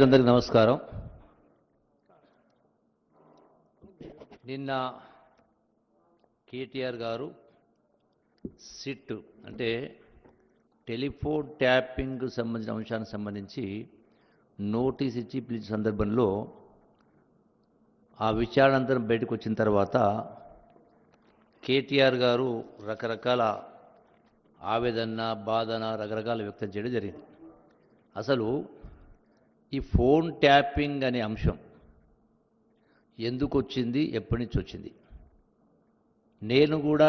అందరికీ నమస్కారం. నిన్న కేటీఆర్ గారు సిట్ అంటే టెలిఫోన్ ట్యాపింగ్ సంబంధించిన అంశానికి సంబంధించి నోటీస్ ఇచ్చి పిలిచిన సందర్భంలో ఆ విచారణ అంతా బయటకు వచ్చిన తర్వాత కేటీఆర్ గారు రకరకాల ఆవేదన బాధన రకరకాల వ్యక్తం చేయడం జరిగింది. అసలు ఈ ఫోన్ ట్యాపింగ్ అనే అంశం ఎందుకు వచ్చింది, ఎప్పటి నుంచి వచ్చింది? నేను కూడా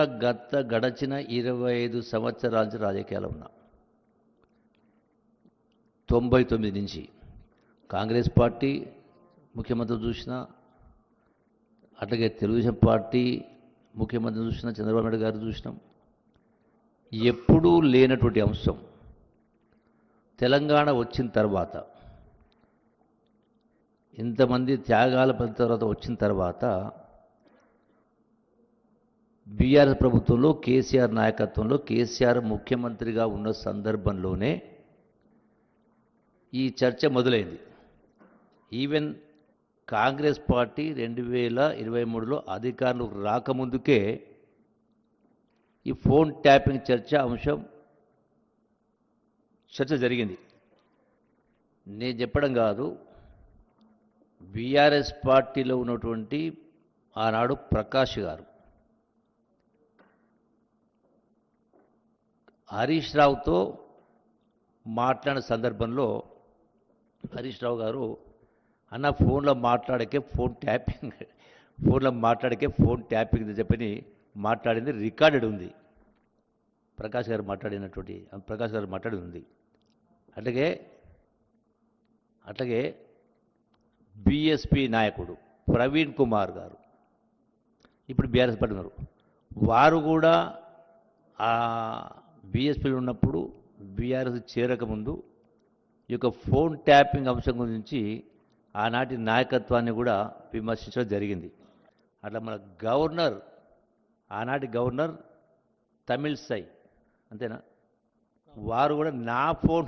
గడచిన 25 సంవత్సరాల నుంచి రాజకీయాలు ఉన్నా. 99 నుంచి కాంగ్రెస్ పార్టీ ముఖ్యమంత్రి చూసిన, అట్లాగే తెలుగుదేశం పార్టీ ముఖ్యమంత్రి చూసిన, చంద్రబాబు నాయుడు గారు చూసినాం. ఎప్పుడూ లేనటువంటి అంశం తెలంగాణ వచ్చిన తర్వాత, ఇంతమంది త్యాగాల తర్వాత వచ్చిన తర్వాత బీఆర్ఎస్ ప్రభుత్వంలో కేసీఆర్ నాయకత్వంలో కేసీఆర్ ముఖ్యమంత్రిగా ఉన్న సందర్భంలోనే ఈ చర్చ మొదలైంది. ఈవెన్ కాంగ్రెస్ పార్టీ 2023లో అధికారంలోకి రాకముందుకే ఈ ఫోన్ ట్యాపింగ్ చర్చ జరిగింది. నేను చెప్పడం కాదు, బీఆర్ఎస్ పార్టీలో ఉన్నటువంటి ఆనాడు ప్రకాష్ గారు హరీష్ రావుతో మాట్లాడిన సందర్భంలో హరీష్ రావు గారు అన్న ఫోన్లో మాట్లాడకే ఫోన్ ట్యాపింగ్ చెప్పని మాట్లాడింది రికార్డెడ్ ఉంది. ప్రకాష్ గారు మాట్లాడి ఉంది. అట్లాగే బీఎస్పీ నాయకుడు ప్రవీణ్ కుమార్ గారు ఇప్పుడు బీఆర్ఎస్ పార్టీ ఉన్నారు. వారు కూడా ఆ బీఎస్పీలో ఉన్నప్పుడు బీఆర్ఎస్ చేరకముందు ఈ యొక్క ఫోన్ ట్యాపింగ్ అంశం గురించి ఆనాటి నాయకత్వాన్ని కూడా విమర్శించడం జరిగింది. అట్లా మన ఆనాటి గవర్నర్ తమిళసై అంతేనా, వారు కూడా నా ఫోన్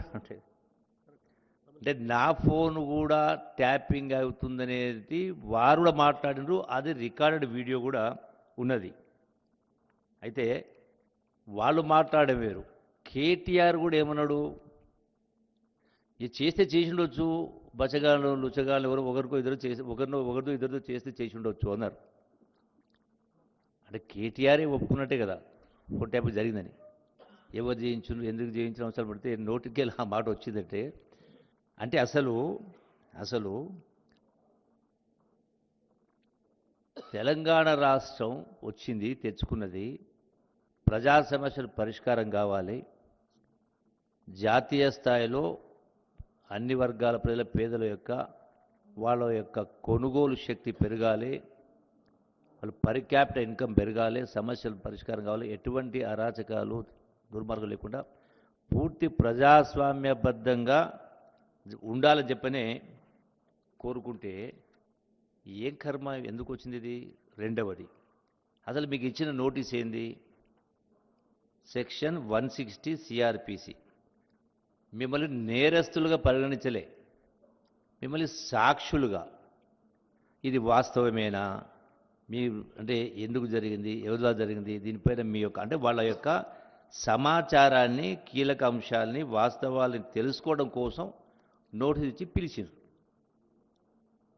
అంటే నా ఫోన్ కూడా ట్యాపింగ్ అవుతుందనేది వారు కూడా మాట్లాడినారు. అది రికార్డెడ్ వీడియో కూడా ఉన్నది. అయితే వాళ్ళు మాట్లాడే వేరు. కేటీఆర్ కూడా ఏమన్నాడు, ఇది చేస్తే చేసి ఉండొచ్చు, బచ్చగాళ్ళు లుచ్చగాళ్ళు ఒకరితో ఇద్దరితో చేసి ఉండొచ్చు అన్నారు. అంటే కేటీఆరే ఒప్పుకున్నట్టే కదా ఫోన్ ట్యాపింగ్ జరిగిందని. ఎవరు చేయించును, ఎందుకు చేయించిన అవసరం పడితే నోటికి ఆ మాట వచ్చిందంటే, అంటే అసలు తెలంగాణ రాష్ట్రం వచ్చింది, తెచ్చుకున్నది, ప్రజా సమస్యలు పరిష్కారం కావాలి, జాతీయ స్థాయిలో అన్ని వర్గాల ప్రజల పేదల వాళ్ళ యొక్క కొనుగోలు శక్తి పెరగాలి, వాళ్ళు పర్ క్యాపిటల్ ఇన్కమ్ పెరగాలి, సమస్యలు పరిష్కారం కావాలి, ఎటువంటి అరాచకాలు దుర్మార్గం లేకుండా పూర్తి ప్రజాస్వామ్యబద్ధంగా ఉండాలని చెప్పనే కోరుకుంటే ఏం కర్మ, ఎందుకు వచ్చింది ఇది? రెండవది, అసలు మీకు ఇచ్చిన నోటీస్ ఏంది? Section 160 CrPC. మిమ్మల్ని నేరస్తులుగా పరిగణించలే, మిమ్మల్ని సాక్షులుగా. ఇది వాస్తవమేనా, మీ అంటే ఎందుకు జరిగింది, ఎవరిలా జరిగింది, దీనిపైన మీ అంటే వాళ్ళ యొక్క సమాచారాన్ని, కీలక అంశాలని, వాస్తవాలని తెలుసుకోవడం కోసం నోటీస్ ఇచ్చి పిలిచారు.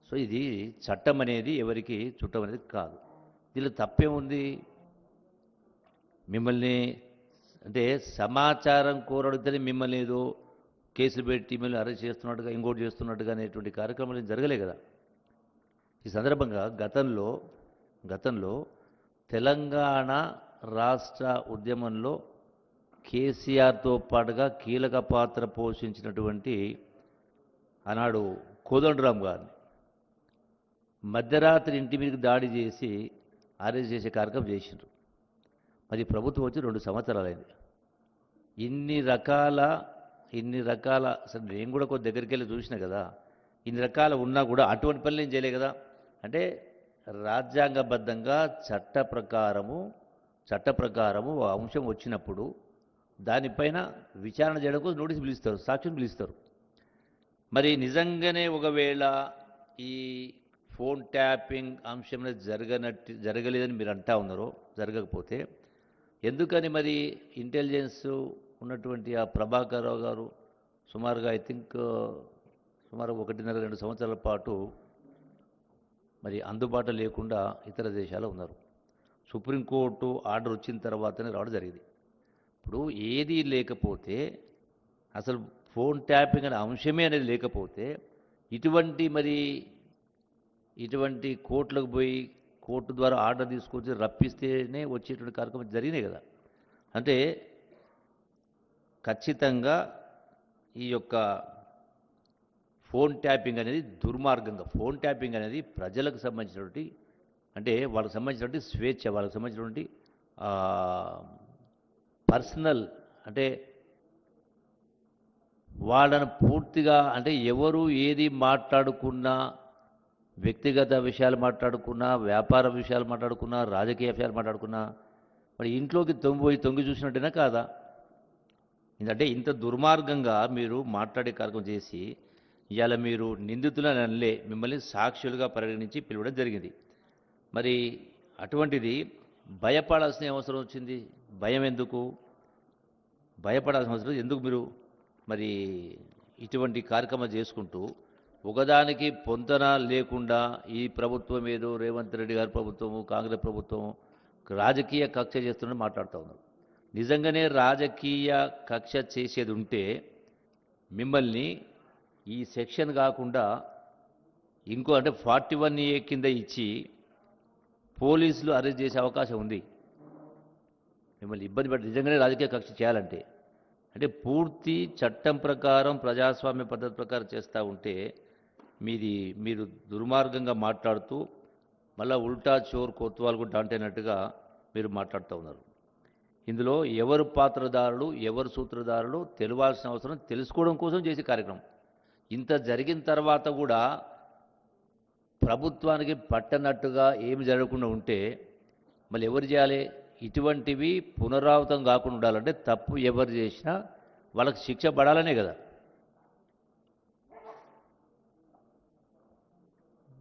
సో ఇది చట్టం అనేది ఎవరికి చుట్టం అనేది కాదు. దీనిలో తప్పేముంది? మిమ్మల్ని అంటే సమాచారం కోరడితేనే మిమ్మల్ని ఏదో కేసులు పెట్టి మిమ్మల్ని అరెస్ట్ చేస్తున్నట్టుగా, ఇంకోటి చేస్తున్నట్టుగా అనేటువంటి కార్యక్రమాలు జరగలే కదా. ఈ సందర్భంగా గతంలో తెలంగాణ రాష్ట్ర ఉద్యమంలో కేసీఆర్తో పాటుగా కీలక పాత్ర పోషించినటువంటి ఆనాడు కోదండరాం గారిని మధ్యరాత్రి ఇంటి మీదకి దాడి చేసి అరెస్ట్ చేసే కార్యక్రమం చేసిండ్రు. మరి ప్రభుత్వం వచ్చి 2 సంవత్సరాలైంది. ఇన్ని రకాల అసలు నేను కూడా కొద్ది దగ్గరికి వెళ్ళి చూసిన కదా, ఇన్ని రకాల ఉన్నా కూడా అటువంటి పనులు ఏం చేయలే కదా. అంటే రాజ్యాంగబద్ధంగా చట్ట ప్రకారము అంశం వచ్చినప్పుడు దానిపైన విచారణ చేయడం కోసం నోటీసు పిలుస్తారు, సాక్షిని పిలుస్తారు. మరి నిజంగానే ఒకవేళ ఈ ఫోన్ ట్యాపింగ్ అంశంలో జరగలేదని మీరు అంటా ఉన్నారు, జరగకపోతే ఎందుకని మరి ఇంటెలిజెన్స్ ఉన్నటువంటి ఆ ప్రభాకర్ రావు గారు సుమారుగా ఐ థింక్ సుమారు 1.5-2 సంవత్సరాల పాటు మరి అందుబాటులో లేకుండా ఇతర దేశాల్లో ఉన్నారు. సుప్రీంకోర్టు ఆర్డర్ వచ్చిన తర్వాతనే రావడం జరిగింది. ఇప్పుడు ఏదీ లేకపోతే అసలు ఫోన్ ట్యాపింగ్ అనే అంశమే అనేది లేకపోతే ఇటువంటి కోర్టులకు పోయి కోర్టు ద్వారా ఆర్డర్ తీసుకొచ్చి రప్పిస్తేనే వచ్చేటువంటి కార్యక్రమం జరిగినాయి కదా. అంటే ఖచ్చితంగా ఈ యొక్క ఫోన్ ట్యాపింగ్ అనేది దుర్మార్గంగా, ఫోన్ ట్యాపింగ్ అనేది ప్రజలకు సంబంధించినటువంటి, అంటే వాళ్ళకి సంబంధించినటువంటి స్వేచ్ఛ, వాళ్ళకి సంబంధించినటువంటి పర్సనల్, అంటే వాళ్ళను పూర్తిగా, అంటే ఎవరు ఏది మాట్లాడుకున్నా, వ్యక్తిగత విషయాలు మాట్లాడుకున్నా, వ్యాపార విషయాలు మాట్లాడుకున్నా, రాజకీయ విషయాలు మాట్లాడుకున్నా, మరి ఇంట్లోకి తొంగి చూసినట్టేనా కాదా? అంటే ఇంత దుర్మార్గంగా మీరు మాట్లాడే కార్యక్రమం చేసి ఇవాళ మీరు నిందితులని అనలే, మిమ్మల్ని సాక్షులుగా పరిగణించి పిలవడం జరిగింది. మరి అటువంటిది భయపడాల్సిన అవసరం వచ్చింది? భయం ఎందుకు? భయపడాల్సిన అవసరం ఎందుకు? మీరు మరి ఇటువంటి కార్యక్రమాలు చేసుకుంటూ ఒకదానికి పొంతన లేకుండా ఈ ప్రభుత్వం ఏదో రేవంత్ రెడ్డి గారి ప్రభుత్వము, కాంగ్రెస్ ప్రభుత్వం రాజకీయ కక్ష చేస్తుందని మాట్లాడుతూ ఉన్నారు. నిజంగానే రాజకీయ కక్ష చేసేది ఉంటే మిమ్మల్ని ఈ సెక్షన్ కాకుండా ఇంకో, అంటే 41A కింద ఇచ్చి పోలీసులు అరెస్ట్ చేసే అవకాశం ఉంది. మిమ్మల్ని ఇబ్బంది పెట్టి నిజంగానే రాజకీయ కక్ష చేయాలంటే, అంటే పూర్తి చట్టం ప్రకారం ప్రజాస్వామ్య పద్ధతి ప్రకారం చేస్తూ ఉంటే మీరు దుర్మార్గంగా మాట్లాడుతూ మళ్ళీ ఉల్టా చోర్ కొత్వాల్ కూడా అంటేనట్టుగా మీరు మాట్లాడుతూ ఉన్నారు. ఇందులో ఎవరు పాత్రదారులు, ఎవరు సూత్రధారులు తెలియాల్సిన అవసరం, తెలుసుకోవడం కోసం చేసే కార్యక్రమం. ఇంత జరిగిన తర్వాత కూడా ప్రభుత్వానికి పట్టనట్టుగా ఏమి జరగకుండా ఉంటే మళ్ళీ ఎవరు చేయాలి? ఇటువంటివి పునరావృతం కాకుండా ఉండాలంటే తప్పు ఎవరు చేసినా వాళ్ళకి శిక్ష పడాలనే కదా.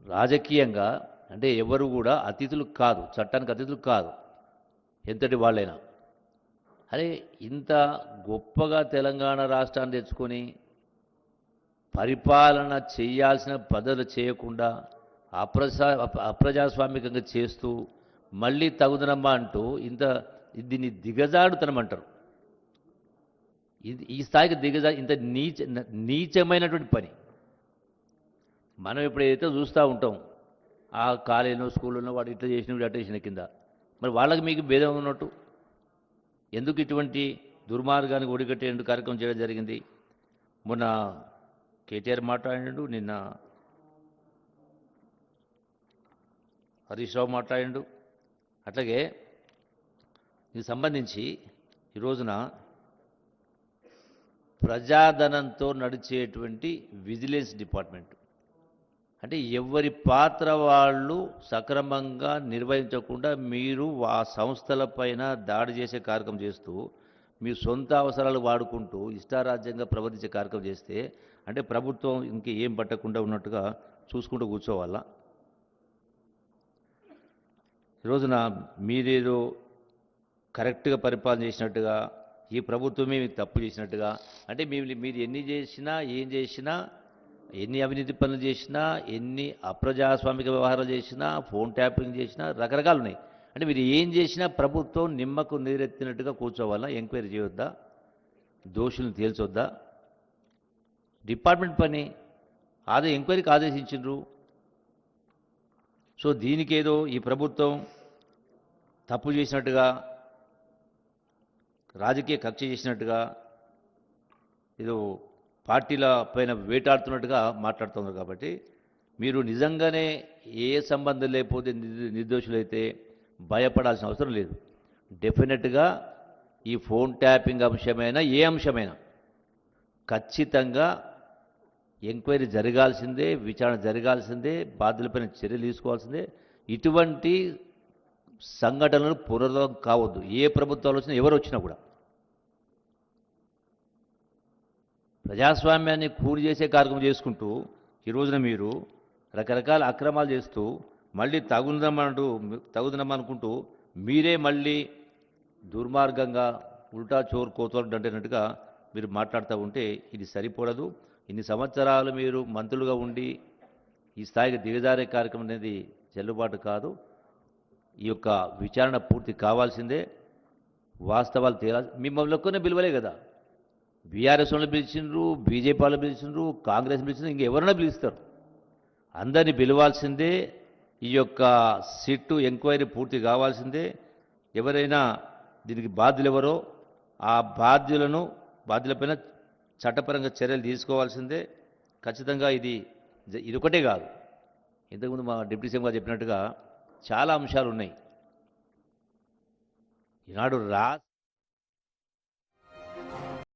రాజకీయంగా అంటే ఎవరు కూడా అతిథులు కాదు, చట్టానికి అతిథులు కాదు, ఎంతటి వాళ్ళైనా. అరే ఇంత గొప్పగా తెలంగాణ రాష్ట్రాన్ని తెచ్చుకొని పరిపాలన చేయాల్సిన పద్ధతులు చేయకుండా అప్రజాస్వామికంగా చేస్తూ మళ్ళీ తగుదనమ్మా అంటూ దీన్ని దిగజాడుతనమంటారు. ఈ స్థాయికి ఇంత నీచమైనటువంటి పని మనం ఎప్పుడైతే చూస్తూ ఉంటాం, ఆ కాలేజీలో స్కూల్లో వాడు ఇట్లా చేసిన వీడు అట్లా చేసిన కింద, మరి వాళ్ళకి మీకు భేదం ఉన్నట్టు ఎందుకు ఇటువంటి దుర్మార్గానికి ఒడిగట్టేందుకు కార్యక్రమం చేయడం జరిగింది? మొన్న కేటీఆర్ మాట్లాడిండు, నిన్న హరీష్ రావు మాట్లాడిండు. అట్లాగే దీనికి సంబంధించి ఈ రోజున ప్రజాధనంతో నడిచేటువంటి విజిలెన్స్ డిపార్ట్మెంట్, అంటే ఎవరి పాత్ర వాళ్ళు సక్రమంగా నిర్వహించకుండా మీరు ఆ సంస్థలపైన దాడి చేసే కార్యక్రమం చేస్తూ మీ సొంత అవసరాలు వాడుకుంటూ ఇష్టారాజ్యంగా ప్రవర్తించే కార్యక్రమం చేస్తే అంటే ప్రభుత్వం ఇంకేం పట్టకుండా ఉన్నట్టుగా చూసుకుంటూ కూర్చోవాలా? ఈరోజున మీరేదో కరెక్ట్గా పరిపాలన చేసినట్టుగా, ఈ ప్రభుత్వమే మీకు తప్పు చేసినట్టుగా, అంటే మీరు ఎన్ని చేసినా, ఏం చేసినా, ఎన్ని అవినీతి పనులు చేసినా, ఎన్ని అప్రజాస్వామిక వ్యవహారాలు చేసినా, ఫోన్ ట్యాపింగ్ చేసినా రకరకాలు ఉన్నాయి. అంటే మీరు ఏం చేసినా ప్రభుత్వం నిమ్మకు నీరెత్తినట్టుగా కూర్చోవాలా? ఎంక్వైరీ చేయొద్దా? దోషులను తేల్చొద్దా? డిపార్ట్మెంట్ పని ఎంక్వైరీకి ఆదేశించిండ్రు. సో దీనికేదో ఈ ప్రభుత్వం తప్పు చేసినట్టుగా, రాజకీయ కక్ష చేసినట్టుగా, ఏదో పార్టీల పైన వేటాడుతున్నట్టుగా మాట్లాడుతున్నారు. కాబట్టి మీరు నిజంగానే ఏ సంబంధం లేకపోతే నిర్దోషులైతే భయపడాల్సిన అవసరం లేదు. డెఫినెట్గా ఈ ఫోన్ ట్యాపింగ్ అంశమైనా ఏ అంశమైనా ఖచ్చితంగా ఎంక్వైరీ జరగాల్సిందే, విచారణ జరగాల్సిందే, బాధ్యులపైన చర్యలు తీసుకోవాల్సిందే. ఇటువంటి సంఘటనలు పునరావృతం కావద్దు, ఏ ప్రభుత్వాలు వచ్చినా ఎవరు వచ్చినా కూడా. ప్రజాస్వామ్యాన్ని కూలి చేసే కార్యక్రమం చేసుకుంటూ ఈ రోజున మీరు రకరకాల అక్రమాలు చేస్తూ మళ్ళీ తగుదనమనుకుంటూ మీరే మళ్ళీ దుర్మార్గంగా ఉల్టా చోర్ కోతోలు దండినట్టుగా మీరు మాట్లాడుతూ ఉంటే ఇది సరిపడదు. ఇన్ని సంవత్సరాలు మీరు మంత్రులుగా ఉండి ఈ స్థాయికి దిగజారే కార్యక్రమం అనేది చెల్లుబాటు కాదు. ఈ యొక్క విచారణ పూర్తి కావాల్సిందే. వాస్తవాలు తేలాలి. మిమ్మల్ని ఒక్కనే పిలవలే కదా, బీఆర్ఎస్ వాళ్ళు పిలిచిండ్రు, బీజేపీ వాళ్ళు పిలిచిండ్రు, కాంగ్రెస్ పిలిచిండ్రు, ఇంకెవరైనా పిలుస్తారు. అందరినీ పిలవాల్సిందే. ఈ యొక్క సిట్టు ఎంక్వైరీ పూర్తి కావాల్సిందే. ఎవరైనా దీనికి బాధ్యులెవరో ఆ బాధ్యులపైన చట్టపరంగా చర్యలు తీసుకోవాల్సిందే. ఖచ్చితంగా ఇదొకటే కాదు. ఇంతకుముందు మా డిప్యూటీ సీఎం గారు చెప్పినట్టుగా చాలా అంశాలు ఉన్నాయి. ఈనాడు